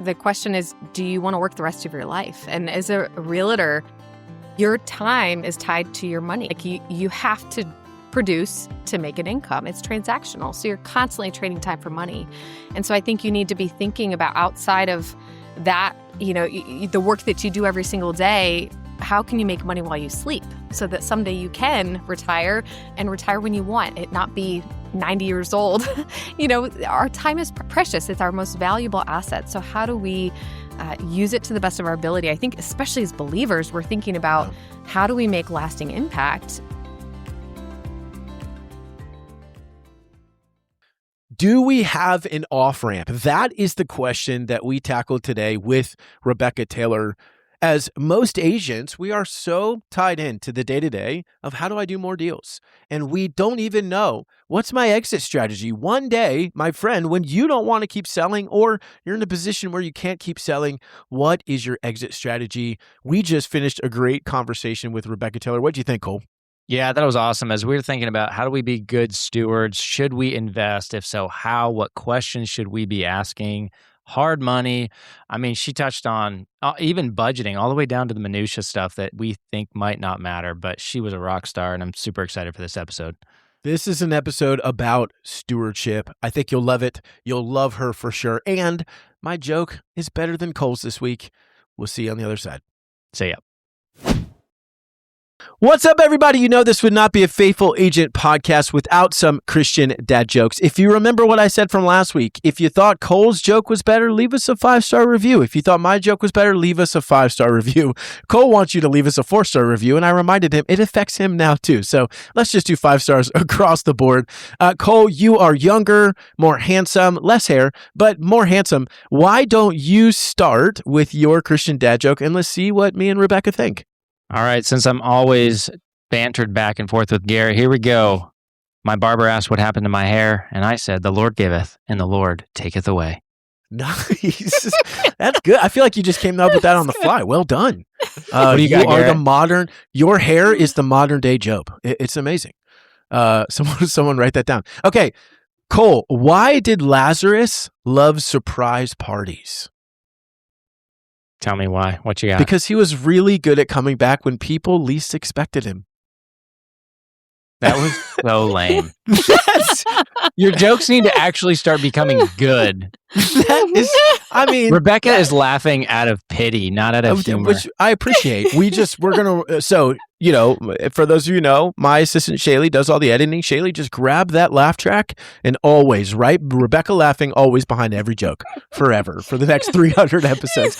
the question is, do you want to work the rest of your life? And as a realtor, your time is tied to your money. Like you have to produce to make an income. It's transactional. So you're constantly trading time for money. And so I think you need to be thinking about outside of that, the work that you do every single day, how can you make money while you sleep so that someday you can retire and retire when you want it, not be 90 years old. Our time is precious. It's our most valuable asset. So how do we use it to the best of our ability? I think especially as believers, we're thinking about how do we make lasting impact? Do we have an off-ramp? That is the question that we tackled today with Rebekah Taylor. As most agents, we are so tied into the day-to-day of how do I do more deals? And we don't even know what's my exit strategy. One day, my friend, when you don't want to keep selling or you're in a position where you can't keep selling, what is your exit strategy? We just finished a great conversation with Rebekah Taylor. What do you think, Cole? Yeah, that was awesome. As we were thinking about how do we be good stewards? Should we invest? If so, how? What questions should we be asking? Hard money. I mean, she touched on even budgeting all the way down to the minutia stuff that we think might not matter, but she was a rock star, and I'm super excited for this episode. This is an episode about stewardship. I think you'll love it. You'll love her for sure. And my joke is better than Cole's this week. We'll see you on the other side. See ya. What's up, everybody? You know this would not be a Faithful Agent podcast without some Christian dad jokes. If you remember what I said from last week, if you thought Cole's joke was better, leave us a 5-star review. If you thought my joke was better, leave us a 5-star review. Cole wants you to leave us a 4-star review, and I reminded him it affects him now too. So let's just do 5 stars across the board. Cole, you are younger, more handsome, less hair, but more handsome. Why don't you start with your Christian dad joke, and let's see what me and Rebekah think. All right, since I'm always bantered back and forth with Garrett, here we go. My barber asked what happened to my hair, and I said, the Lord giveth, and the Lord taketh away. Nice. That's good. I feel like you just came up with that on the fly. Well done. What do you got, Garrett? Your hair is the modern day Job. It's amazing. Someone write that down. Okay, Cole, why did Lazarus love surprise parties? Tell me why. What you got? Because he was really good at coming back when people least expected him. That was so lame. Your jokes need to actually start becoming good. Rebekah is laughing out of pity, not out of humor. Which I appreciate. For those of you who know, my assistant Shaylee does all the editing. Shaylee, just grab that laugh track and always, right? Rebekah laughing always behind every joke forever for the next 300 episodes.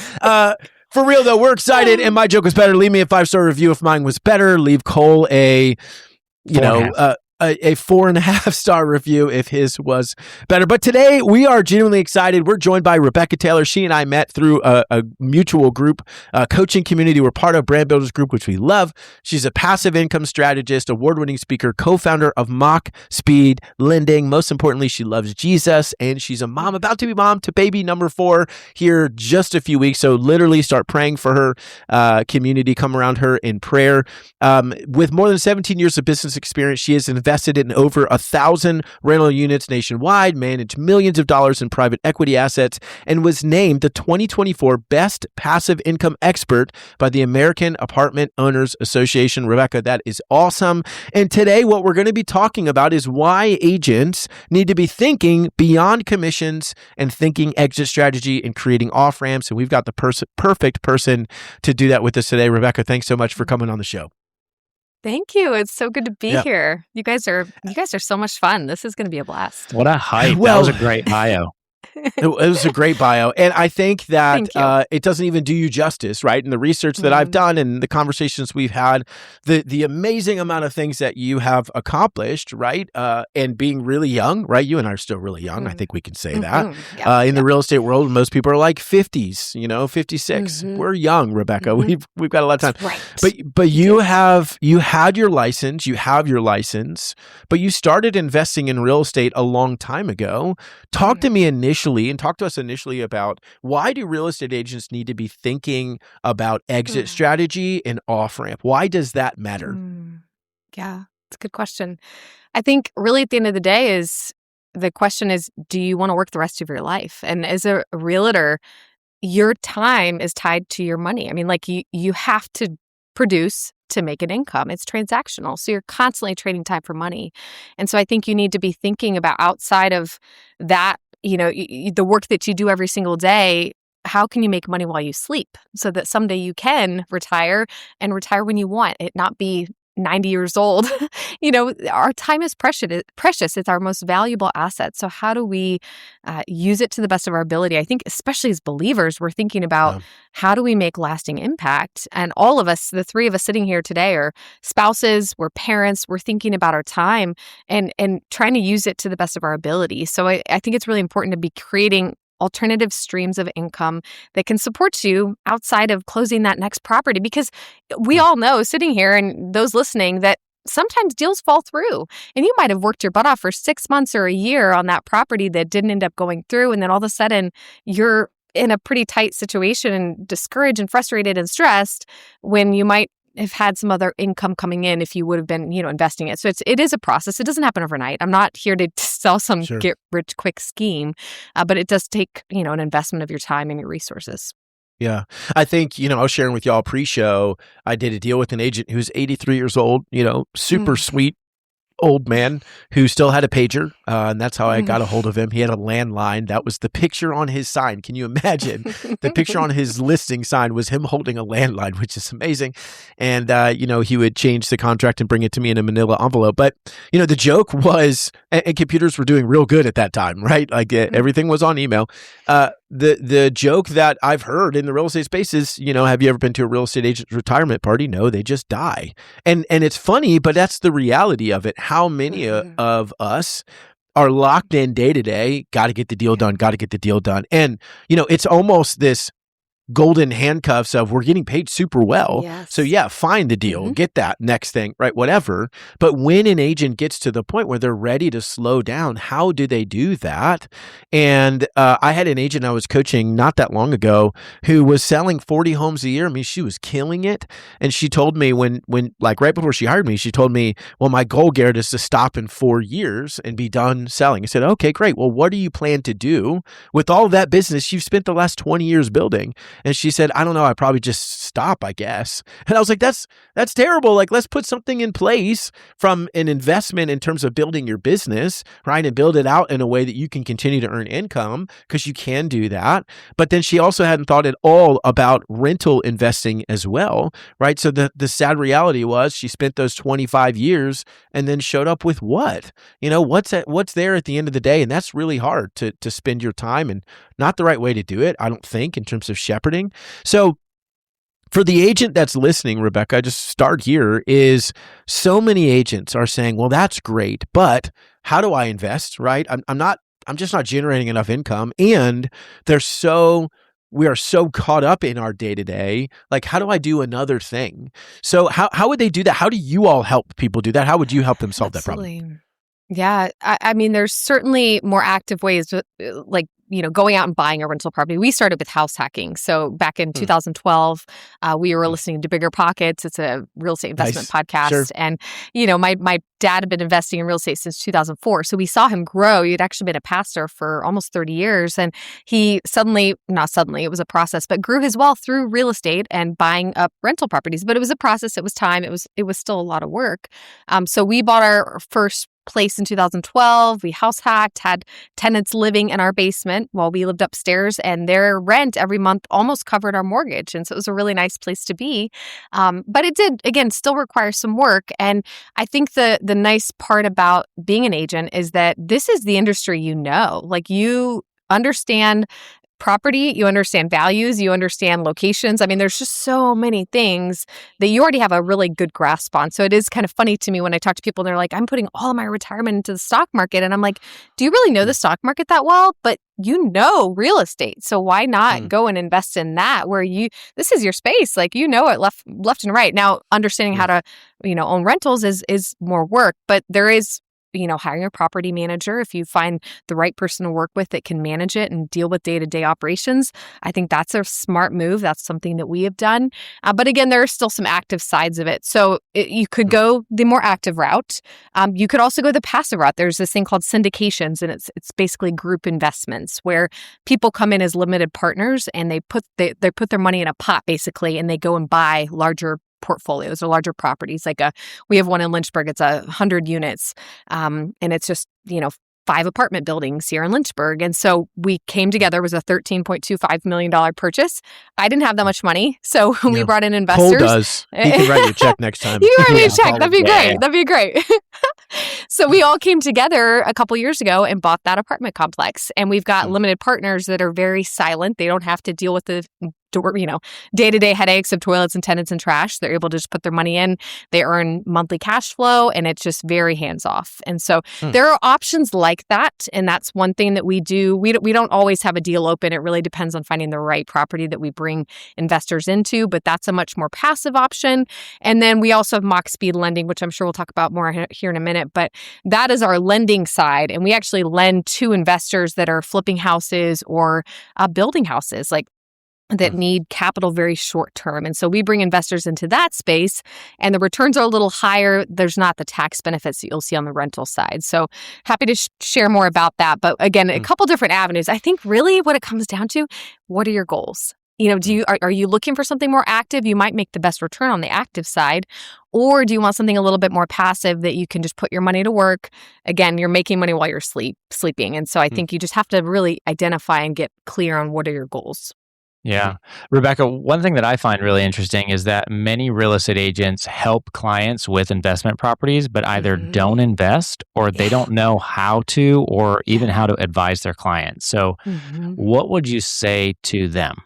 For real though, we're excited and my joke was better. Leave me a 5-star review if mine was better. Leave Cole a 4.5-star review if his was better. But today we are genuinely excited. We're joined by Rebekah Taylor. She and I met through a mutual group, coaching community. We're part of Brand Builders Group, which we love. She's a passive income strategist, award-winning speaker, co-founder of MachSpeed Lending. Most importantly, she loves Jesus, and she's a mom, about to be mom to baby number 4 here just a few weeks. So literally start praying for her community. Come around her in prayer. With more than 17 years of business experience, she is invested in over 1,000 rental units nationwide, managed millions of dollars in private equity assets, and was named the 2024 Best Passive Income Expert by the American Apartment Owners Association. Rebekah, that is awesome. And today, what we're going to be talking about is why agents need to be thinking beyond commissions and thinking exit strategy and creating off-ramps. And we've got the perfect person to do that with us today. Rebekah, thanks so much for coming on the show. Thank you. It's so good to be here. You guys are so much fun. This is going to be a blast. What a hype. That was a great bio. It was a great bio. And I think that it doesn't even do you justice, right? And the research that I've done and the conversations we've had, the amazing amount of things that you have accomplished, right? And being really young, right? You and I are still really young. I think we can say that. In the real estate world, most people are like 50s, 56. We're young, Rebekah. We've got a lot of time. Right. But you have your license, but you started investing in real estate a long time ago. Talk to me initially and talk to us initially about why do real estate agents need to be thinking about exit strategy and off-ramp? Why does that matter? Yeah, it's a good question. I think really at the end of the day the question is, do you want to work the rest of your life? And as a realtor, your time is tied to your money. I mean, like you have to produce to make an income. It's transactional. So you're constantly trading time for money. And so I think you need to be thinking about outside of that, the work that you do every single day. How can you make money while you sleep so that someday you can retire and retire when you want it, not be 90 years old? Our time is precious. It's our most valuable asset. So how do we use it to the best of our ability? I think especially as believers, we're thinking about how do we make lasting impact? And all of us, the three of us sitting here today, are spouses, we're parents, we're thinking about our time and trying to use it to the best of our ability. So I think it's really important to be creating alternative streams of income that can support you outside of closing that next property. Because we all know, sitting here and those listening, that sometimes deals fall through. And you might have worked your butt off for 6 months or a year on that property that didn't end up going through. And then all of a sudden, you're in a pretty tight situation and discouraged and frustrated and stressed when you might have had some other income coming in if you would have been, investing it. So it is a process. It doesn't happen overnight. I'm not here to sell some get rich quick scheme, but it does take, an investment of your time and your resources. Yeah. I think, I was sharing with y'all pre-show, I did a deal with an agent who's 83 years old, super sweet old man who still had a pager. And that's how I got a hold of him. He had a landline. That was the picture on his sign. Can you imagine? The picture on his listing sign was him holding a landline, which is amazing. And, he would change the contract and bring it to me in a manila envelope. But, the joke was, and computers were doing real good at that time, right? Like everything was on email. The joke that I've heard in the real estate space is, have you ever been to a real estate agent's retirement party? No, they just die. And it's funny, but that's the reality of it. How many of us are locked in day to day, got to get the deal done, got to get the deal done. And, it's almost this golden handcuffs of we're getting paid super well. Yes. So yeah, find the deal, get that next thing, right? Whatever. But when an agent gets to the point where they're ready to slow down, how do they do that? And I had an agent I was coaching not that long ago who was selling 40 homes a year. I mean, she was killing it. And she told me when like right before she hired me, she told me, well, my goal, Garrett, is to stop in 4 years and be done selling. I said, okay, great. Well, what do you plan to do with all of that business you've spent the last 20 years building? And she said, I don't know, I probably just stop, I guess. And I was like, that's terrible. Like, let's put something in place from an investment in terms of building your business, right? And build it out in a way that you can continue to earn income, because you can do that. But then she also hadn't thought at all about rental investing as well, right? So the sad reality was she spent those 25 years and then showed up with what? What's there at the end of the day? And that's really hard to spend your time, and not the right way to do it, I don't think, in terms of shepherding. So for the agent that's listening, Rebekah, just start here, is so many agents are saying, well, that's great, but how do I invest, right? I'm just not generating enough income. And we are so caught up in our day-to-day. Like, how do I do another thing? So how would they do that? How do you all help people do that? How would you help them solve that problem? Yeah. I mean, there's certainly more active ways, like, going out and buying a rental property. We started with house hacking. So back in 2012, we were listening to Bigger Pockets. It's a real estate investment podcast. Sure. And, my dad had been investing in real estate since 2004. So we saw him grow. He'd actually been a pastor for almost 30 years. And he not suddenly, it was a process, but grew his wealth through real estate and buying up rental properties. But it was a process. It was time. It was still a lot of work. So we bought our first place in 2012. We house hacked, had tenants living in our basement while we lived upstairs, and their rent every month almost covered our mortgage. And so it was a really nice place to be. But it did, again, still require some work. And I think the nice part about being an agent is that this is the industry like you understand property, you understand values, you understand locations. I mean, there's just so many things that you already have a really good grasp on. So it is kind of funny to me when I talk to people and they're like, I'm putting all of my retirement into the stock market. And I'm like, do you really know the stock market that well? But real estate. So why not go and invest in that where this is your space. Like, it left and right. Now, understanding how to, own rentals is more work, but there is hiring a property manager. If you find the right person to work with that can manage it and deal with day-to-day operations, I think that's a smart move. That's something that we have done. But again, there are still some active sides of it. So you could go the more active route. You could also go the passive route. There's this thing called syndications, and it's basically group investments where people come in as limited partners and they put their money in a pot basically, and they go and buy larger portfolios or larger properties. We have one in Lynchburg. It's 100 units, and it's just 5 apartment buildings here in Lynchburg. And so we came together. It was a $13.25 million purchase. I didn't have that much money. So we brought in investors. Cole does. He can write you a check next time. You can write me a check. That'd be great. That'd be great. So we all came together a couple years ago and bought that apartment complex. And we've got limited partners that are very silent. They don't have to deal with the day-to-day headaches of toilets and tenants and trash. They're able to just put their money in. They earn monthly cash flow, and it's just very hands-off. And so there are options like that, and that's one thing that we do. We don't always have a deal open. It really depends on finding the right property that we bring investors into, but that's a much more passive option. And then we also have MachSpeed Lending, which I'm sure we'll talk about more here in a minute, but that is our lending side, and we actually lend to investors that are flipping houses or building houses, that need capital very short term. And so we bring investors into that space, and the returns are a little higher. There's not the tax benefits that you'll see on the rental side. So happy to share more about that. But again, a couple different avenues. I think really what it comes down to, what are your goals? Are you looking for something more active? You might make the best return on the active side. Or do you want something a little bit more passive that you can just put your money to work? Again, you're making money while you're sleeping. And so I think you just have to really identify and get clear on what are your goals. Yeah. Rebekah, one thing that I find really interesting is that many real estate agents help clients with investment properties, but either don't invest or they don't know how to, or even how to advise their clients. So what would you say to them?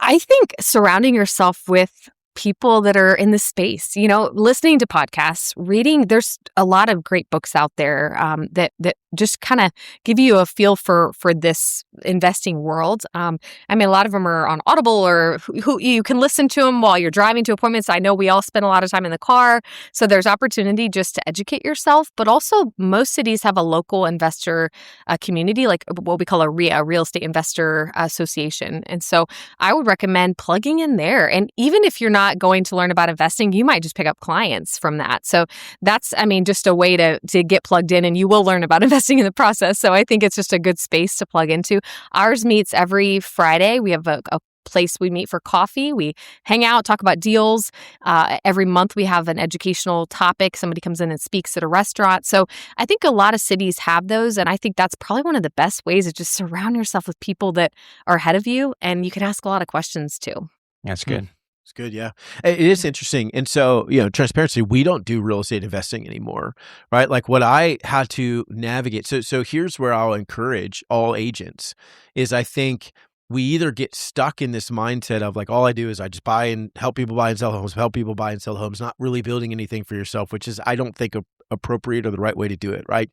I think surrounding yourself with people that are in the space, listening to podcasts, reading, there's a lot of great books out there that just kind of give you a feel for this investing world. A lot of them are on Audible, or who you can listen to them while you're driving to appointments. I know we all spend a lot of time in the car, so there's opportunity just to educate yourself. But also, most cities have a local investor community, like what we call a RIA, Real Estate Investor Association. And so I would recommend plugging in there. And even if you're not going to learn about investing, you might just pick up clients from that. So that's, just a way to get plugged in, and you will learn about investing in the process. So I think it's just a good space to plug into. Ours meets every Friday. We have a place we meet for coffee. We hang out, talk about deals. Every month we have an educational topic. Somebody comes in and speaks at a restaurant. So I think a lot of cities have those. And I think that's probably one of the best ways to just surround yourself with people that are ahead of you, and you can ask a lot of questions too. That's good. It's good, yeah. It is interesting. And so, transparency, we don't do real estate investing anymore, right? Like what I had to navigate. So here's where I'll encourage all agents is I think we either get stuck in this mindset of all I do is I just buy and help people buy and sell homes, not really building anything for yourself, which is, I don't think, appropriate or the right way to do it, right?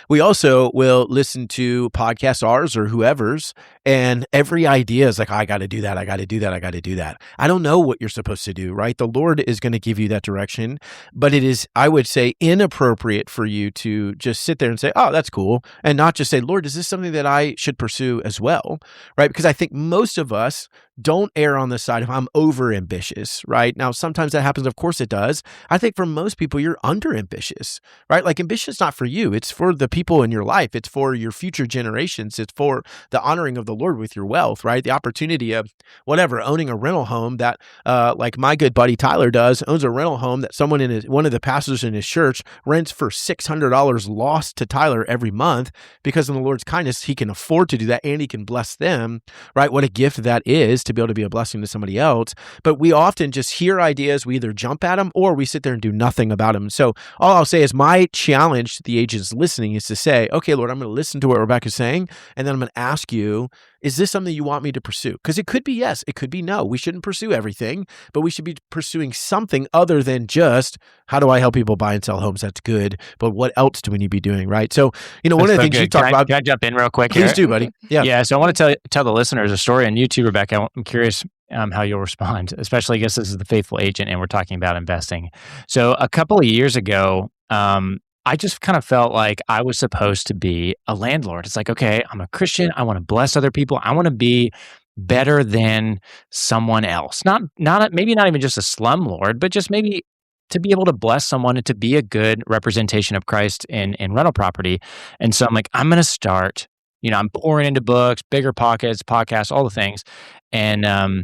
We also will listen to podcasts, ours or whoever's, and every idea is I got to do that. I got to do that. I got to do that. I don't know what you're supposed to do, right? The Lord is going to give you that direction, but it is, I would say, inappropriate for you to just sit there and say, oh, that's cool, and not just say, Lord, is this something that I should pursue as well, right? Because I think most of us don't err on the side of I'm over ambitious, right? Now, sometimes that happens. Of course it does. I think for most people, you're under ambitious, right? Ambition is not for you. It's for the people in your life. It's for your future generations. It's for the honoring of the Lord with your wealth, right? The opportunity of owning a rental home that, like my good buddy Tyler owns a rental home that someone one of the pastors in his church rents for $600 lost to Tyler every month, because in the Lord's kindness, he can afford to do that and he can bless them, right? What a gift that is to be able to be a blessing to somebody else. But we often just hear ideas, we either jump at them or we sit there and do nothing about them. So all I'll say is my challenge to the agents listening is to say, okay, Lord, I'm going to listen to what Rebekah's saying, and then I'm going to ask you, is this something you want me to pursue? Because it could be yes, it could be no. We shouldn't pursue everything, but we should be pursuing something other than just, how do I help people buy and sell homes? That's good. But what else do we need to be doing, right? So, one of the things you talk about. Can I jump in real quick? Please do, buddy. Yeah. Yeah. So I want to tell the listeners a story, and you too, Rebekah. I'm curious how you'll respond, especially I guess this is the faithful agent and we're talking about investing. So a couple of years ago, I just kind of felt like I was supposed to be a landlord. It's like, okay, I'm a Christian. I want to bless other people. I want to be better than someone else. Maybe not even just a slumlord, but just maybe to be able to bless someone and to be a good representation of Christ in rental property. And so I'm like, I'm going to start, I'm pouring into books, bigger pockets, podcasts, all the things. And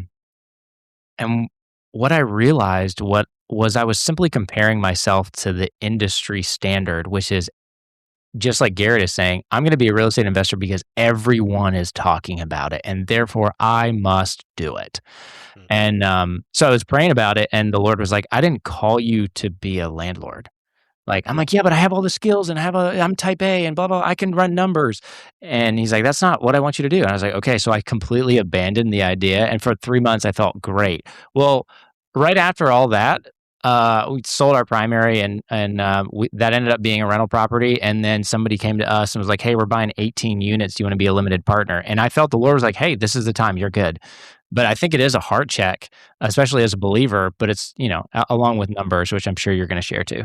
what I realized was I was simply comparing myself to the industry standard, which is just like Garrett is saying, I'm going to be a real estate investor because everyone is talking about it, and therefore I must do it. And so I was praying about it, and the Lord was like, I didn't call you to be a landlord. Like, I'm like, yeah, but I have all the skills and I'm type A and blah, blah, I can run numbers. And he's like, that's not what I want you to do. And I was like, okay. So I completely abandoned the idea. And for 3 months, I felt great. Well, right after all that, we sold our primary and that ended up being a rental property. And then somebody came to us and was like, hey, we're buying 18 units. Do you want to be a limited partner? And I felt the Lord was like, hey, this is the time. You're good. But I think it is a heart check, especially as a believer, but it's, along with numbers, which I'm sure you're going to share too.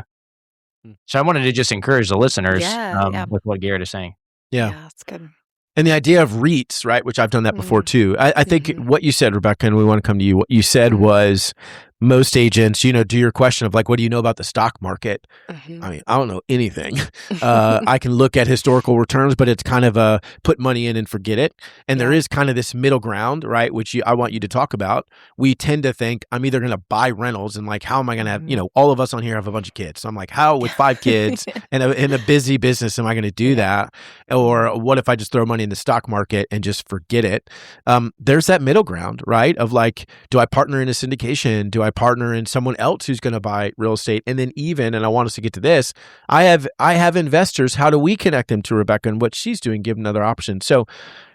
So I wanted to just encourage the listeners with what Garrett is saying. Yeah, that's good. And the idea of REITs, right, which I've done that before too. I think what you said, Rebekah, and we want to come to you, what you said was most agents, to your question of like, what do you know about the stock market? I mean, I don't know anything. I can look at historical returns, but it's kind of a put money in and forget it. And there is kind of this middle ground, right, which I want you to talk about. We tend to think I'm either going to buy rentals and like, how am I going to have, all of us on here have a bunch of kids. So I'm like, how with 5 kids and in a busy business am I going to do that? Or what if I just throw money in the stock market and just forget it? There's that middle ground, right? Of like, do I partner in a syndication? Do I partner in someone else who's going to buy real estate? And then and I want us to get to this, I have investors. How do we connect them to Rebekah and what she's doing, give another option? So,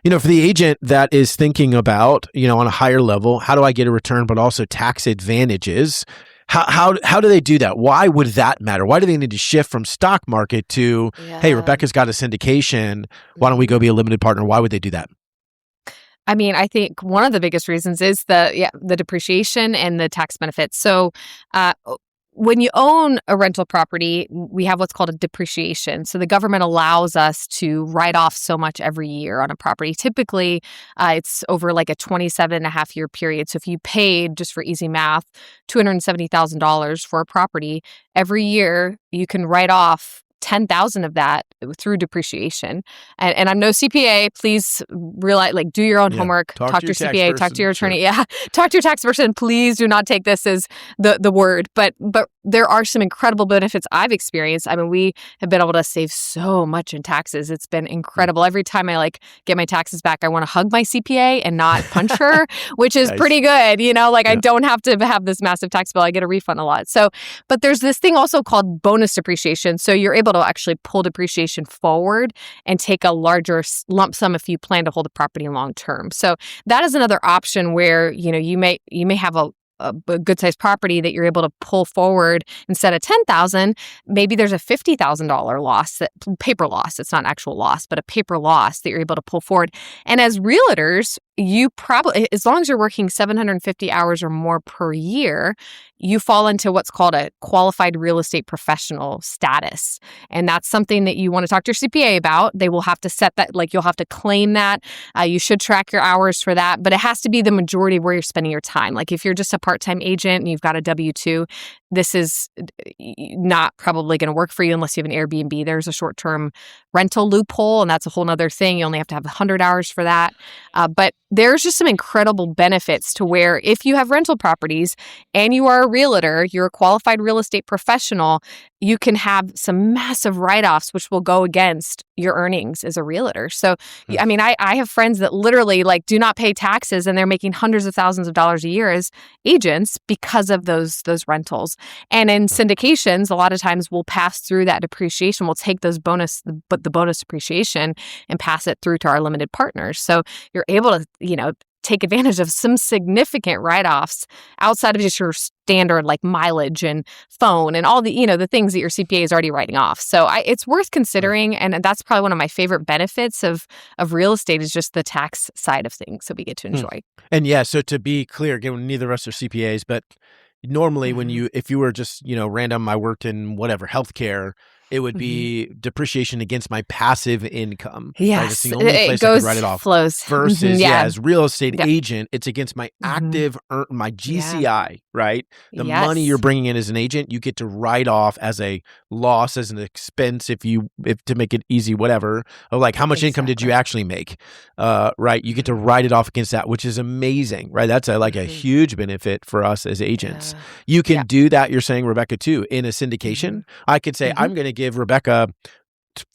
for the agent that is thinking about, on a higher level, how do I get a return, but also tax advantages? How do they do that? Why would that matter? Why do they need to shift from stock market to, hey, Rebekah's got a syndication. Why don't we go be a limited partner? Why would they do that? I mean, I think one of the biggest reasons is the depreciation and the tax benefits. So when you own a rental property, we have what's called a depreciation. So the government allows us to write off so much every year on a property. Typically, it's over like a 27.5-year period. So if you paid, just for easy math, $270,000 for a property, every year you can write off 10,000 of that through depreciation. And I'm no CPA. Please realize, do your own homework. Talk to your CPA. Talk to your attorney. Sure. Yeah, talk to your tax person. Please do not take this as the word. But there are some incredible benefits I've experienced. I mean, we have been able to save so much in taxes. It's been incredible. Every time I get my taxes back, I want to hug my CPA and not punch her, which is pretty good. I don't have to have this massive tax bill. I get a refund a lot. So, but there's this thing also called bonus depreciation. So you're able to actually pull depreciation forward and take a larger lump sum if you plan to hold the property long term. So that is another option where, you may have a good sized property that you're able to pull forward instead of $10,000. Maybe there's a $50,000 loss, paper loss. It's not actual loss, but a paper loss that you're able to pull forward. And as realtors, you probably, as long as you're working 750 hours or more per year, you fall into what's called a qualified real estate professional status. And that's something that you want to talk to your CPA about. They will have to set that, you'll have to claim that. You should track your hours for that, but it has to be the majority of where you're spending your time. If you're just a part-time agent and you've got a W-2, this is not probably going to work for you unless you have an Airbnb. There's a short-term rental loophole, and that's a whole other thing. You only have to have 100 hours for that. But there's just some incredible benefits to where if you have rental properties and you are a realtor, you're a qualified real estate professional, you can have some massive write-offs, which will go against your earnings as a realtor. So, I mean, I have friends that literally do not pay taxes, and they're making hundreds of thousands of dollars a year as agents because of those rentals. And in syndications, a lot of times we'll pass through that depreciation. We'll take the bonus depreciation and pass it through to our limited partners. So you're able to, take advantage of some significant write-offs outside of just your standard mileage and phone and all the, the things that your CPA is already writing off. So it's worth considering. And that's probably one of my favorite benefits of real estate is just the tax side of things. So we get to enjoy. And so to be clear, again, neither of us are CPAs, but Normally, if you were just, random, I worked in whatever, healthcare, it would Mhm. be depreciation against my passive income. Right? That's Yes, the only it place I could goes, write it off. flows. Versus, Yeah. as real estate Yep. agent, it's against my Mhm. active, my Yeah. GCI, right? The money Yes. you're bringing in as an agent, you get to write off as a loss, as an expense, if to make it easy, whatever. Of like, how much income did you actually make? Right? You get to write it off against that, which is amazing, right? That's a huge benefit for us as agents. Yeah. You can Yep. do that, you're saying, Rebekah, too, in a syndication. I could say, I'm going to give Rebekah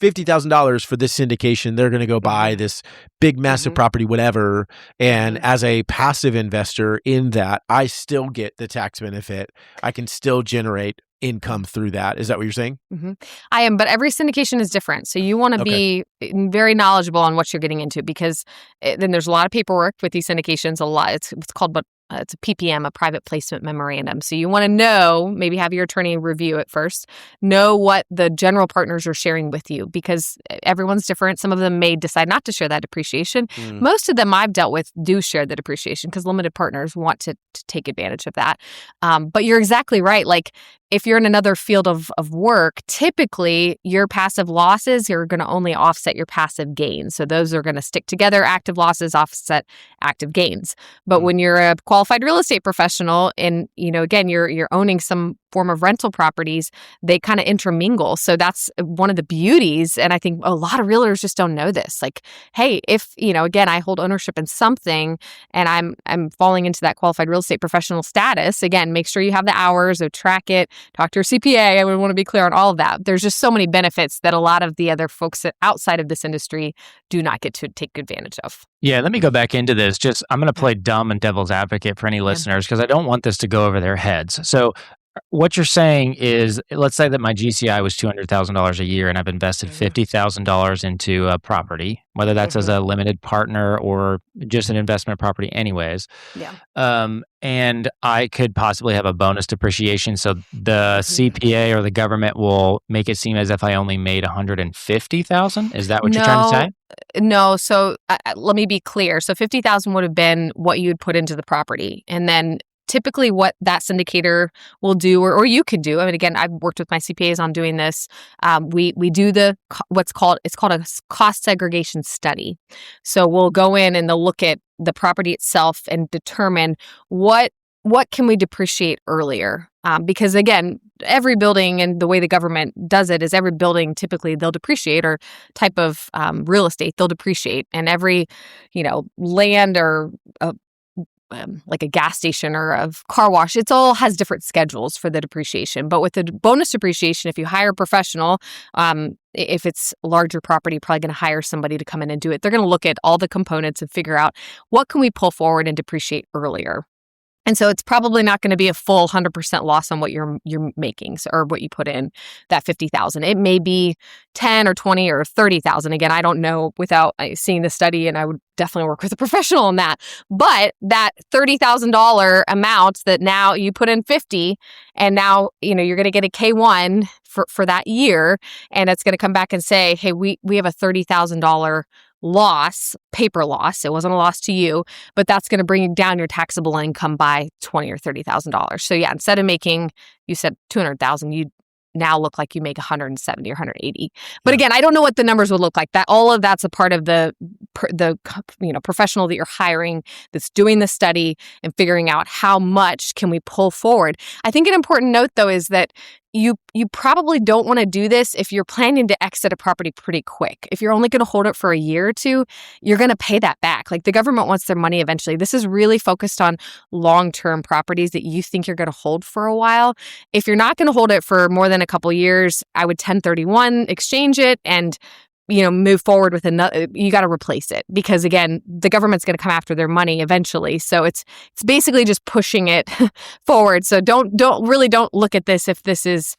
$50,000 for this syndication. They're going to go buy this big, massive property, whatever. And as a passive investor in that, I still get the tax benefit. I can still generate income through that. Is that what you're saying? I am, but every syndication is different. So you want to be very knowledgeable on what you're getting into, because then there's a lot of paperwork with these syndications. It's called, but it's a PPM, a private placement memorandum. So you want to know, maybe have your attorney review it first, know what the general partners are sharing with you, because everyone's different. Some of them may decide not to share that depreciation. Most of them I've dealt with do share the depreciation because limited partners want to take advantage of that. But you're exactly right. Like, if you're in another field of work, typically your passive losses are going to only offset your passive gains. So those are going to stick together. Active losses offset active gains. But when you're a qualified real estate professional and, again, you're owning some form of rental properties, they kind of intermingle. So that's one of the beauties. And I think a lot of realtors just don't know this. Like, hey, if, again, I hold ownership in something and I'm falling into that qualified real estate professional status, again, make sure you have the hours, so track it, talk to your CPA. I would want to be clear on all of that. There's just so many benefits that a lot of the other folks outside of this industry do not get to take advantage of. Yeah, let me go back into this. I'm going to play dumb and devil's advocate for any listeners, because I don't want this to go over their heads. So what you're saying is, let's say that my GCI was $200,000 a year and I've invested $50,000 into a property, whether that's as a limited partner or just an investment property anyways. Yeah. And I could possibly have a bonus depreciation. So the CPA or the government will make it seem as if I only made $150,000. Is that what you're trying to say? No. So let me be clear. So $50,000 would have been what you would put into the property. And then typically what that syndicator will do, or you can do, I mean, again, I've worked with my CPAs on doing this. We do it's called a cost segregation study. So we'll go in and they'll look at the property itself and determine what can we depreciate earlier. Because again, every building, and the way the government does it is every building typically they'll depreciate, or type of real estate they'll depreciate, and every land or like a gas station or a car wash, it all has different schedules for the depreciation. But with the bonus depreciation, if you hire a professional, if it's a larger property, probably going to hire somebody to come in and do it. They're going to look at all the components and figure out what can we pull forward and depreciate earlier. And so it's probably not going to be a full 100% loss on what you're making, or what you put in, that $50,000. It may be 10 or 20 or 30,000. Again, I don't know without seeing the study, and I would definitely work with a professional on that. But that $30,000 amount that now you put in 50, and now you're going to get a K1 for that year, and it's going to come back and say, hey, we have a $30,000 loss, paper loss. It wasn't a loss to you, but that's going to bring down your taxable income by $20,000 or $30,000. So yeah, instead of making, you said $200,000, you now look like you make 170 or 180. But again, I don't know what the numbers would look like. That all of that's a part of the professional that you're hiring that's doing the study and figuring out how much can we pull forward. I think an important note though is that you probably don't want to do this if you're planning to exit a property pretty quick. If you're only going to hold it for a year or two, you're going to pay that back. Like, the government wants their money eventually. This is really focused on long-term properties that you think you're going to hold for a while. If you're not going to hold it for more than a couple years, I would 1031 exchange it and move forward with another. You got to replace it, because again, the government's going to come after their money eventually. So it's basically just pushing it forward. So don't look at this if this is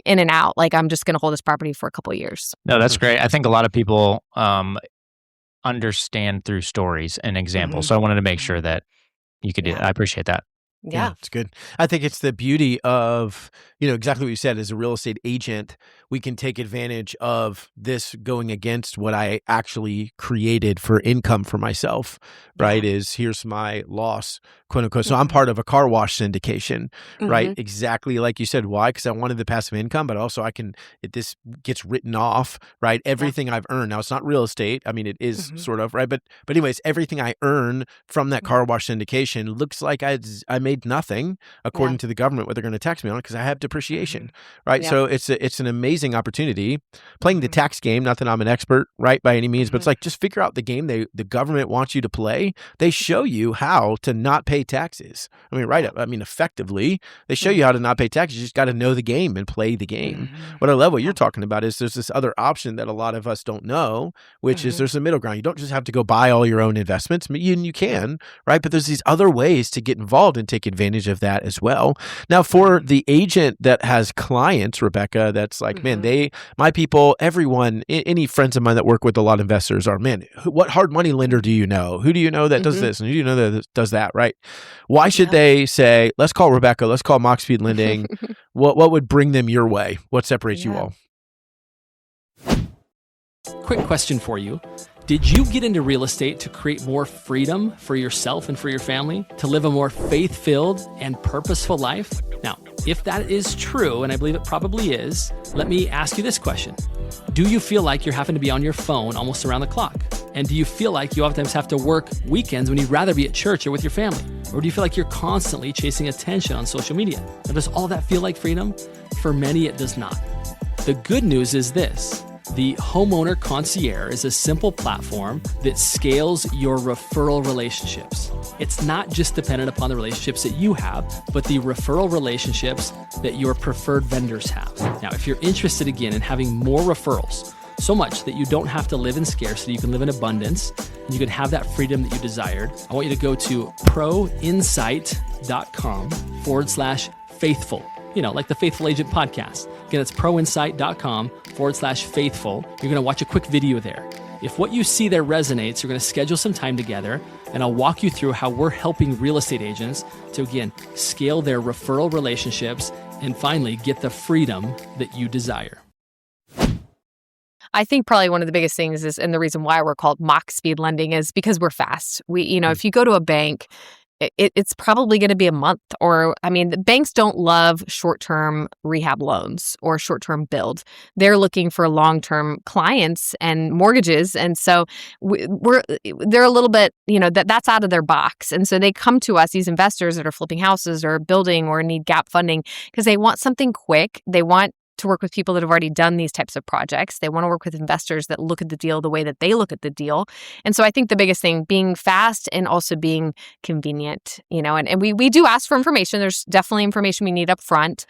in and out. Like, I'm just going to hold this property for a couple of years. No, that's great. I think a lot of people understand through stories and examples. So I wanted to make sure that you could do that. I appreciate that. Yeah. It's good. I think it's the beauty of, exactly what you said. As a real estate agent, we can take advantage of this going against what I actually created for income for myself, right? Is here's my loss, quote unquote. So I'm part of a car wash syndication, right? Exactly like you said. Why? Because I wanted the passive income, but also this gets written off, right? Everything I've earned. Now it's not real estate. I mean, it is sort of, right? But anyways, everything I earn from that car wash syndication looks like I made nothing according to the government, what they're going to tax me on, because I have depreciation, right? So it's an amazing opportunity playing the tax game. Not that I'm an expert, right, by any means, but it's like, just figure out the game the government wants you to play. They show you how to not pay taxes. I mean, effectively, they show you how to not pay taxes. You just got to know the game and play the game. What I love what you're talking about is there's this other option that a lot of us don't know, which is there's a middle ground. You don't just have to go buy all your own investments. You can, right? But there's these other ways to get involved and take advantage of that as well. Now, for the agent that has clients, Rebekah, that's like, man, my people, everyone, any friends of mine that work with a lot of investors are, man, what hard money lender do you know? Who do you know that does this? And who do you know that does that, right? Why should they say, let's call Rebekah, let's call MachSpeed Lending? What would bring them your way? What separates you all? Quick question for you. Did you get into real estate to create more freedom for yourself and for your family, to live a more faith-filled and purposeful life? Now, if that is true, and I believe it probably is, let me ask you this question. Do you feel like you're having to be on your phone almost around the clock? And do you feel like you oftentimes have to work weekends when you'd rather be at church or with your family? Or do you feel like you're constantly chasing attention on social media? Now, does all that feel like freedom? For many, it does not. The good news is this. The Homeowner Concierge is a simple platform that scales your referral relationships. It's not just dependent upon the relationships that you have, but the referral relationships that your preferred vendors have. Now, if you're interested again in having more referrals, so much that you don't have to live in scarcity, you can live in abundance, and you can have that freedom that you desired, I want you to go to proinsight.com/faithful. Like the Faithful Agent podcast. Again, it's proinsight.com/faithful. You're going to watch a quick video there. If what you see there resonates, you're going to schedule some time together, and I'll walk you through how we're helping real estate agents to, again, scale their referral relationships and finally get the freedom that you desire. I think probably one of the biggest things is, and the reason why we're called MachSpeed Lending is because we're fast. If you go to a bank, it's probably going to be a month, the banks don't love short-term rehab loans or short-term build. They're looking for long-term clients and mortgages. And so they're a little bit, that's out of their box. And so they come to us, these investors that are flipping houses or building or need gap funding, because they want something quick. They want to work with people that have already done these types of projects. They want to work with investors that look at the deal the way that they look at the deal. And so I think the biggest thing, being fast and also being convenient, and we do ask for information. There's definitely information we need up front.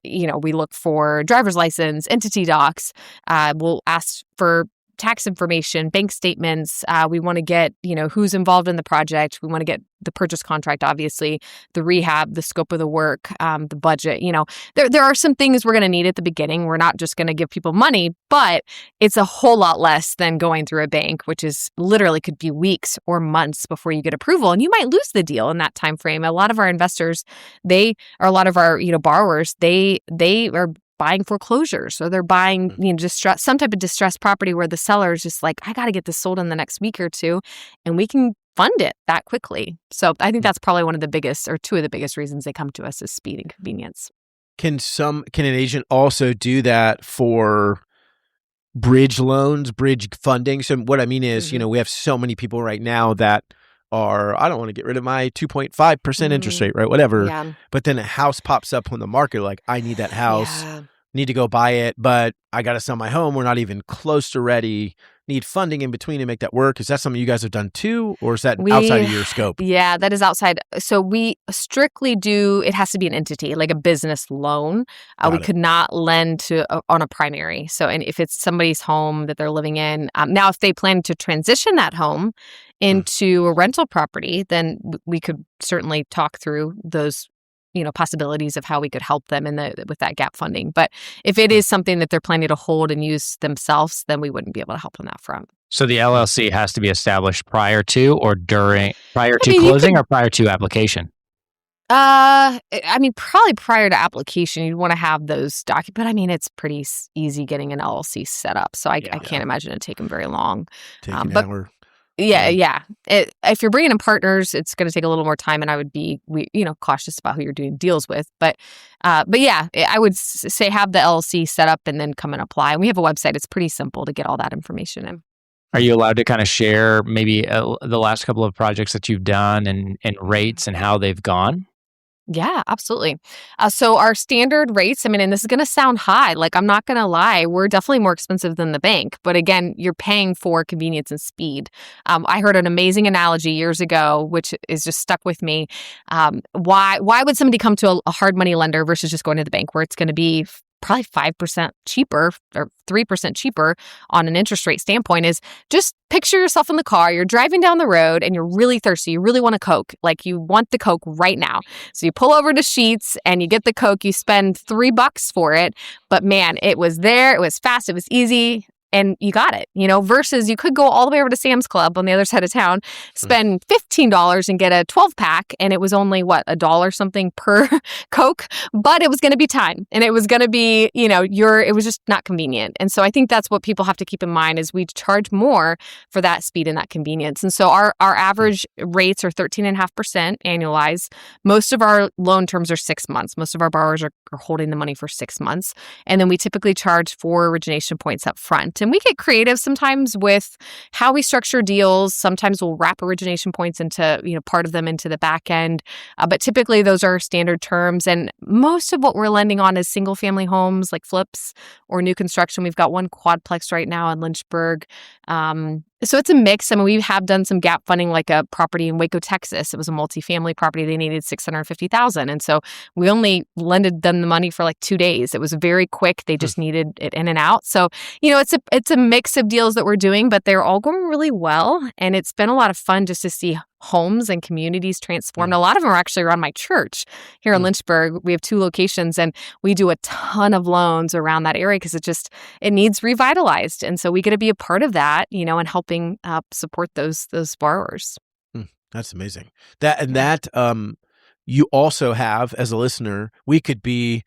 We look for driver's license, entity docs. We'll ask for tax information, bank statements. We want to get, who's involved in the project. We want to get the purchase contract, obviously, the rehab, the scope of the work, the budget. There are some things we're going to need at the beginning. We're not just going to give people money, but it's a whole lot less than going through a bank, which is literally could be weeks or months before you get approval, and you might lose the deal in that time frame. A lot of our investors, a lot of our borrowers, they are buying foreclosures, or they're buying some type of distressed property where the seller is just like, I got to get this sold in the next week or two, and we can fund it that quickly. So I think that's probably one of the biggest, or two of the biggest reasons they come to us, is speed and convenience. Can an agent also do that for bridge loans, bridge funding? So what I mean is, we have so many people right now that are, I don't want to get rid of my 2.5% interest rate, right? Whatever. Yeah. But then a house pops up on the market, like, I need that house, need to go buy it, but I got to sell my home. We're not even close to ready. Need funding in between to make that work. Is that something you guys have done too, or is that outside of your scope? Yeah, that is outside. So we strictly do, it has to be an entity, like a business loan. We could not lend on a primary. So, and if it's somebody's home that they're living in, now if they plan to transition that home into a rental property, then we could certainly talk through those possibilities of how we could help them with that gap funding. But if it is something that they're planning to hold and use themselves, then we wouldn't be able to help on that front. So the LLC has to be established prior to closing or prior to application? I mean, probably prior to application, you'd want to have those documents. But I mean, it's pretty easy getting an LLC set up, so I can't imagine it taking very long. Take an but hour. yeah. If you're bringing in partners, it's going to take a little more time, and I would be cautious about who you're doing deals with. But yeah, I would say have the LLC set up and then come and apply. And we have a website; it's pretty simple to get all that information in. Are you allowed to kind of share maybe the last couple of projects that you've done and rates and how they've gone? Yeah, absolutely. So our standard rates, I mean, and this is going to sound high, like I'm not going to lie, we're definitely more expensive than the bank. But again, you're paying for convenience and speed. I heard an amazing analogy years ago, which is just stuck with me. Why would somebody come to a hard money lender versus just going to the bank where it's going to be probably 5% cheaper or 3% cheaper on an interest rate standpoint? Is just picture yourself in the car, you're driving down the road and you're really thirsty. You really want a Coke. Like you want the Coke right now. So you pull over to Sheetz and you get the Coke, you spend $3 for it. But man, it was there. It was fast. It was easy. And you got it, versus you could go all the way over to Sam's Club on the other side of town, spend $15 and get a 12-pack. And it was only, $1 something per Coke, but it was going to be time. And it was going to be, it was just not convenient. And so I think that's what people have to keep in mind is we charge more for that speed and that convenience. And so our average rates are 13.5% annualized. Most of our loan terms are 6 months. Most of our borrowers are holding the money for 6 months. And then we typically charge 4 origination points up front. And we get creative sometimes with how we structure deals. Sometimes we'll wrap origination points into, part of them into the back end. But typically those are standard terms. And most of what we're lending on is single family homes like flips or new construction. We've got one quadplex right now in Lynchburg. So it's a mix. I mean, we have done some gap funding, like a property in Waco, Texas. It was a multifamily property. They needed $650,000. And so we only lended them the money for like 2 days. It was very quick. They just needed it in and out. So, it's a mix of deals that we're doing, but they're all going really well. And it's been a lot of fun just to see homes and communities transformed. A lot of them are actually around my church here in Lynchburg. We have 2 locations and we do a ton of loans around that area because it needs revitalized. And so we get to be a part of that, and helping support those borrowers. That's amazing. That you also have, as a listener, we could be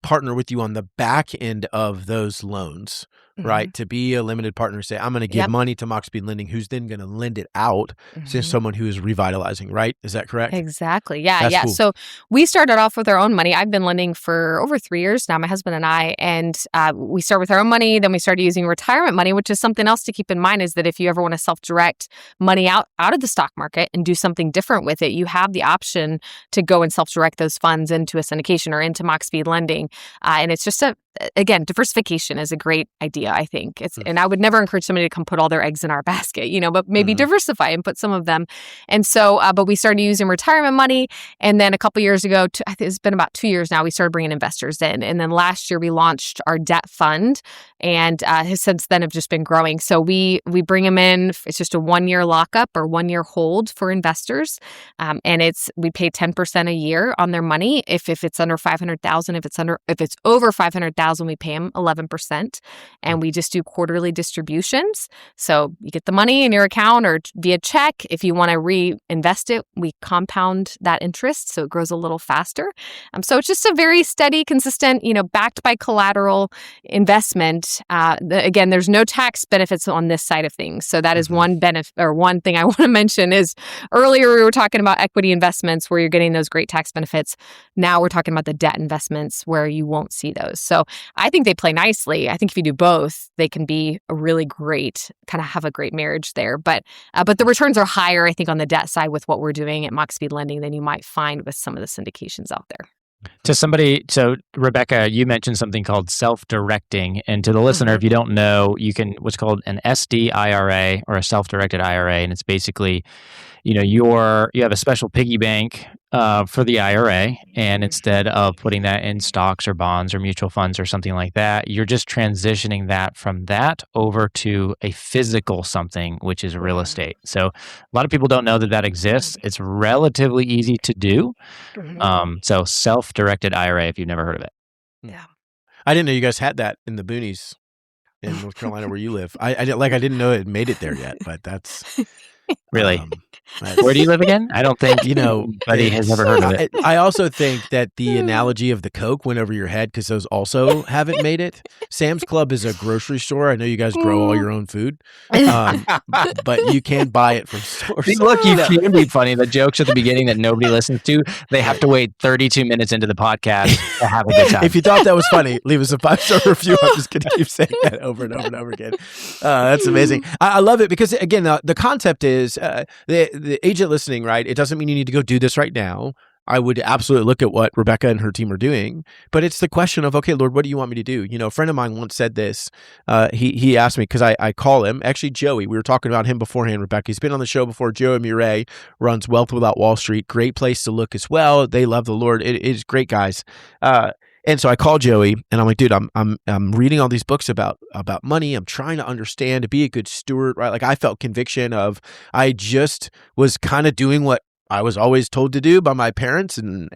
partner with you on the back end of those loans, right? To be a limited partner, say, I'm going to give money to MachSpeed Lending, who's then going to lend it out to someone who is revitalizing, right? Is that correct? Exactly. Yeah. That's yeah. cool. So we started off with our own money. I've been lending for over 3 years now, my husband and I, and we start with our own money. Then we started using retirement money, which is something else to keep in mind is that if you ever want to self-direct money out of the stock market and do something different with it, you have the option to go and self-direct those funds into a syndication or into MachSpeed Lending. And it's just again, diversification is a great idea, I think. And I would never encourage somebody to come put all their eggs in our basket, but maybe diversify and put some of them. And so, but we started using retirement money. And then a couple years ago, I think it's been about 2 years now, we started bringing investors in. And then last year we launched our debt fund and since then have just been growing. So we bring them in. It's just a 1-year lockup or 1-year hold for investors. And we pay 10% a year on their money. If it's under $500,000, if it's over $500,000, we pay them 11%, and we just do quarterly distributions. So you get the money in your account or via check. If you want to reinvest it, we compound that interest, so it grows a little faster. So it's just a very steady, consistent, backed by collateral investment. Again, there's no tax benefits on this side of things. So that is one benefit, or one thing I want to mention is earlier we were talking about equity investments where you're getting those great tax benefits. Now we're talking about the debt investments where you won't see those. So I think they play nicely. I think if you do both, they can be a really great, kind of have a great marriage there. But the returns are higher, I think, on the debt side with what we're doing at MachSpeed Lending than you might find with some of the syndications out there. So Rebekah, you mentioned something called self-directing. And to the listener, if you don't know, you can, what's called an SD IRA or a self-directed IRA. And it's basically, you have a special piggy bank for the IRA. And instead of putting that in stocks or bonds or mutual funds or something like that, you're just transitioning that from that over to a physical something, which is real estate. So a lot of people don't know that exists. It's relatively easy to do. So self-directed IRA, if you've never heard of it. Yeah. I didn't know you guys had that in the boonies in North Carolina where you live. I didn't know it made it there yet, but that's really. Where do you live again? I don't think anybody has ever heard of it. I also think that the analogy of the Coke went over your head because those also haven't made it. Sam's Club is a grocery store. I know you guys grow all your own food, but you can buy it from stores. See, look, you can be funny. The jokes at the beginning that nobody listens to, they have to wait 32 minutes into the podcast to have a good time. If you thought that was funny, leave us a 5-star review. I'm just going to keep saying that over and over and over again. That's amazing. I love it because, again, the concept is the agent listening, right? It doesn't mean you need to go do this right now. I would absolutely look at what Rebekah and her team are doing, but it's the question of, okay, Lord, what do you want me to do? A friend of mine once said this. He asked me, because I call him, actually Joey, we were talking about him beforehand, Rebekah. He's been on the show before. Joey Murray runs Wealth Without Wall Street. Great place to look as well. They love the Lord. It is great guys. And so I called Joey and I'm like, dude, I'm reading all these books about money. I'm trying to understand, to be a good steward, right? Like I felt conviction of, I just was kind of doing what I was always told to do by my parents and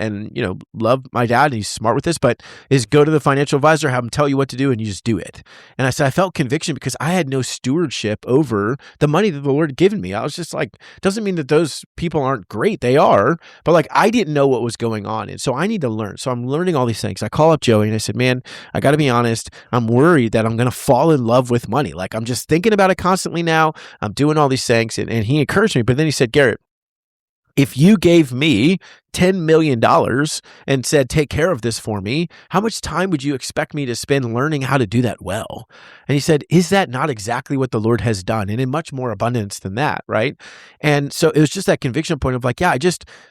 love my dad, and he's smart with this, but is go to the financial advisor, have him tell you what to do, and you just do it. And I said, I felt conviction because I had no stewardship over the money that the Lord had given me. I was just like, doesn't mean that those people aren't great. They are, but like, I didn't know what was going on. And so I need to learn. So I'm learning all these things. I call up Joey and I said, man, I got to be honest. I'm worried that I'm going to fall in love with money. Like I'm just thinking about it constantly now. I'm doing all these things. And he encouraged me, but then he said, Garrett, if you gave me $10 million and said, take care of this for me, how much time would you expect me to spend learning how to do that well? And he said, is that not exactly what the Lord has done? And in much more abundance than that, right? And so it was just that conviction point of like, yeah,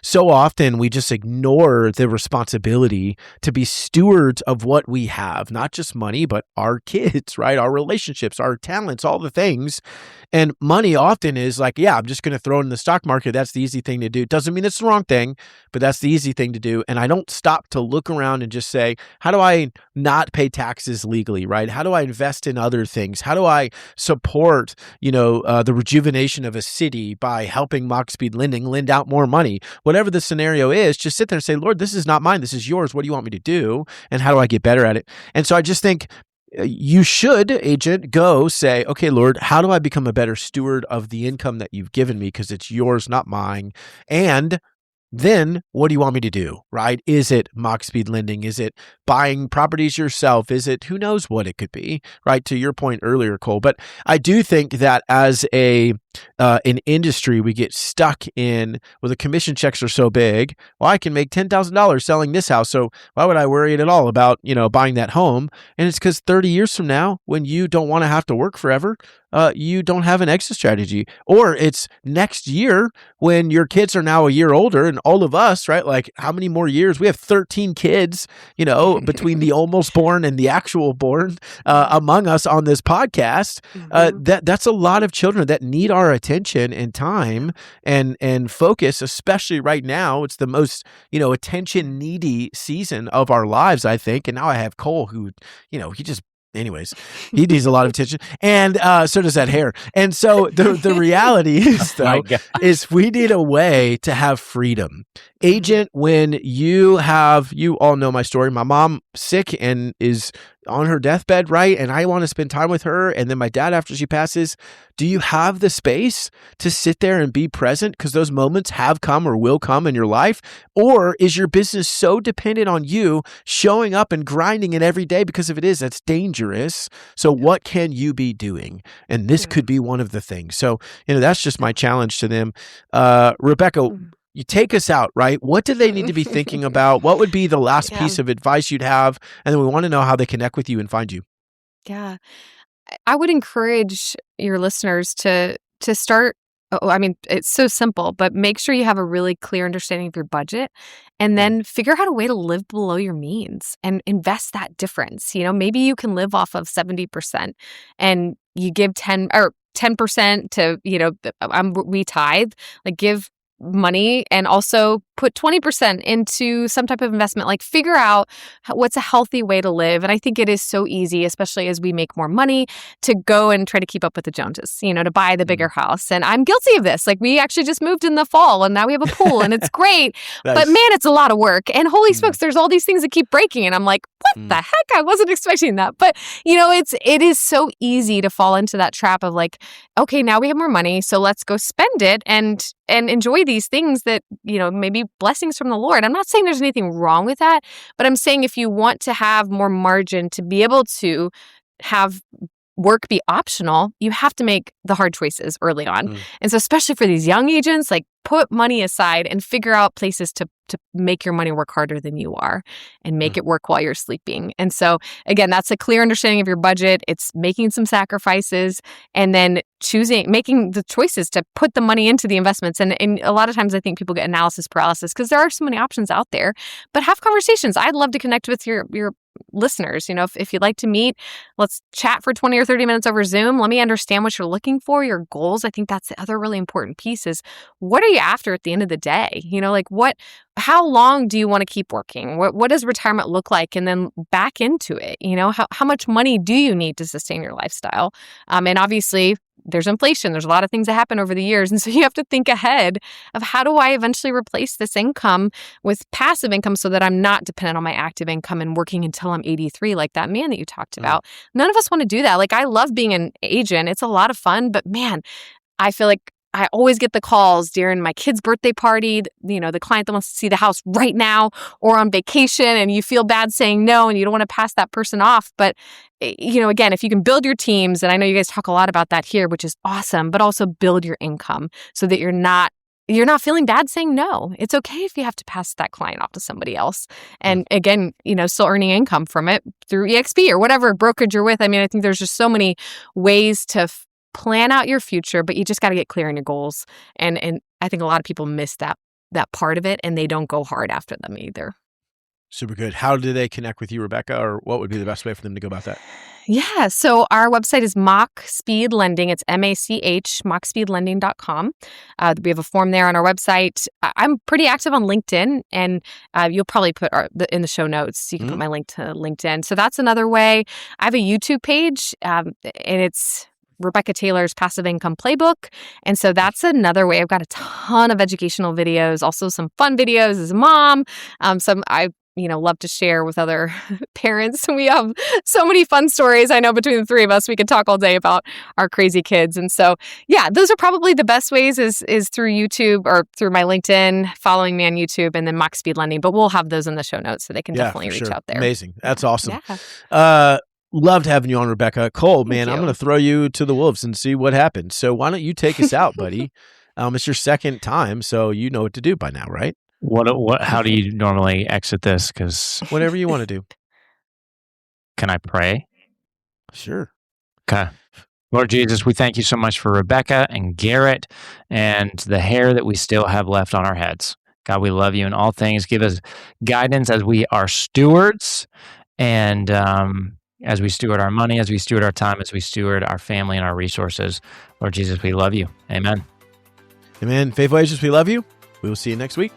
so often we just ignore the responsibility to be stewards of what we have, not just money, but our kids, right? Our relationships, our talents, all the things. And money often is like, yeah, I'm just going to throw it in the stock market. That's the easy thing to do. Doesn't mean it's the wrong thing, but that's the easy thing to do. And I don't stop to look around and just say, how do I not pay taxes legally, right? How do I invest in other things? How do I support, the rejuvenation of a city by helping MachSpeed Lending lend out more money? Whatever the scenario is, just sit there and say, Lord, this is not mine. This is yours. What do you want me to do? And how do I get better at it? And so I just think, you should, agent, go say, okay, Lord, how do I become a better steward of the income that you've given me? Because it's yours, not mine. And then what do you want me to do, right? Is it MachSpeed Lending? Is it buying properties yourself? Is it, who knows what it could be, right? To your point earlier, Cole. But I do think that as an industry, we get stuck in, well, the commission checks are so big. Well, I can make $10,000 selling this house. So why would I worry at all about, buying that home? And it's because 30 years from now, when you don't want to have to work forever, you don't have an exit strategy. Or it's next year when your kids are now a year older, and all of us, right? Like how many more years? We have 13 kids, between the almost born and the actual born among us on this podcast. That's a lot of children that need our attention and time and focus, especially right now. It's the most, attention needy season of our lives, I think. And now I have Cole who, anyways, he needs a lot of attention, and so does that hair. And so the reality is, though, is we need a way to have freedom. Agent, when you all know my story. My mom sick and is on her deathbed, right? And I want to spend time with her. And then my dad, after she passes, do you have the space to sit there and be present? Because those moments have come or will come in your life. Or is your business so dependent on you showing up and grinding it every day? Because if it is, that's dangerous. So what can you be doing? And this could be one of the things. So, that's just my challenge to them. Rebekah, you take us out, right? What do they need to be thinking about? What would be the last piece of advice you'd have? And then we want to know how they connect with you and find you. Yeah. I would encourage your listeners to start. It's so simple, but make sure you have a really clear understanding of your budget, and then figure out a way to live below your means and invest that difference. Maybe you can live off of 70% and you give 10% to, we tithe, like give money and also put 20% into some type of investment. Like figure out what's a healthy way to live. And I think it is so easy, especially as we make more money, to go and try to keep up with the Joneses, to buy the bigger house. And I'm guilty of this. Like we actually just moved in the fall and now we have a pool and it's great. Nice. But man, it's a lot of work. And holy smokes, there's all these things that keep breaking. And I'm like, what the heck? I wasn't expecting that. But it is so easy to fall into that trap of like, okay, now we have more money, so let's go spend it and enjoy these things that, maybe blessings from the Lord. I'm not saying there's anything wrong with that, but I'm saying if you want to have more margin to be able to have work be optional, you have to make the hard choices early on. And so especially for these young agents, like put money aside and figure out places to make your money work harder than you are and make it work while you're sleeping. And so again, that's a clear understanding of your budget. It's making some sacrifices and then making the choices to put the money into the investments. And a lot of times I think people get analysis paralysis because there are so many options out there, but have conversations. I'd love to connect with your listeners. If you'd like to meet, let's chat for 20 or 30 minutes over Zoom. Let me understand what you're looking for, your goals. I think that's the other really important piece is what are you after at the end of the day? How long do you want to keep working? What does retirement look like? And then back into it, how much money do you need to sustain your lifestyle? And obviously there's inflation. There's a lot of things that happen over the years. And so you have to think ahead of how do I eventually replace this income with passive income so that I'm not dependent on my active income and working until I'm 83, like that man that you talked about. None of us want to do that. Like I love being an agent. It's a lot of fun, but man, I feel like I always get the calls during my kid's birthday party, the client that wants to see the house right now or on vacation and you feel bad saying no and you don't want to pass that person off. But, again, if you can build your teams, and I know you guys talk a lot about that here, which is awesome, but also build your income so that you're not feeling bad saying no. It's okay if you have to pass that client off to somebody else. And again, still earning income from it through EXP or whatever brokerage you're with. I mean, I think there's just so many ways to plan out your future, but you just got to get clear on your goals. And I think a lot of people miss that part of it and they don't go hard after them either. Super good. How do they connect with you, Rebekah, or what would be the best way for them to go about that? Yeah. So our website is MachSpeed Lending. It's MACH, MachSpeedLending.com. We have a form there on our website. I'm pretty active on LinkedIn, and you'll probably put in the show notes. You can put my link to LinkedIn. So that's another way. I have a YouTube page, and it's Rebekah Taylor's Passive Income Playbook. And so that's another way. I've got a ton of educational videos, also some fun videos as a mom. Some I love to share with other parents. We have so many fun stories. I know between the three of us, we could talk all day about our crazy kids. And so, yeah, those are probably the best ways is through YouTube or through my LinkedIn, following me on YouTube, and then MachSpeed Lending. But we'll have those in the show notes so they can definitely reach out there. Amazing. That's awesome. Yeah. Loved having you on, Rebekah. Cole, man, I'm going to throw you to the wolves and see what happens. So why don't you take us out, buddy? It's your second time, so you know what to do by now, right? What? How do you normally exit this? Because whatever you want to do. Can I pray? Sure. Okay. Lord Jesus, we thank you so much for Rebekah and Garrett and the hair that we still have left on our heads. God, we love you in all things. Give us guidance as we are stewards and as we steward our money, as we steward our time, as we steward our family and our resources. Lord Jesus, we love you. Amen. Amen. Faithful agents, we love you. We will see you next week.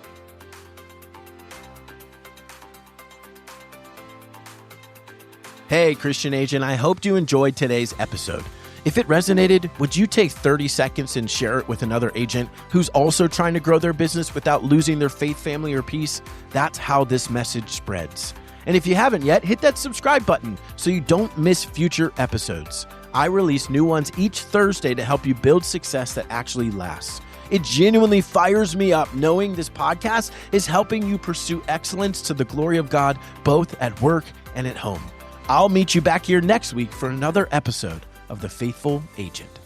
Hey, Christian agent, I hope you enjoyed today's episode. If it resonated, would you take 30 seconds and share it with another agent who's also trying to grow their business without losing their faith, family, or peace? That's how this message spreads. And if you haven't yet, hit that subscribe button so you don't miss future episodes. I release new ones each Thursday to help you build success that actually lasts. It genuinely fires me up knowing this podcast is helping you pursue excellence to the glory of God, both at work and at home. I'll meet you back here next week for another episode of The Faithful Agent.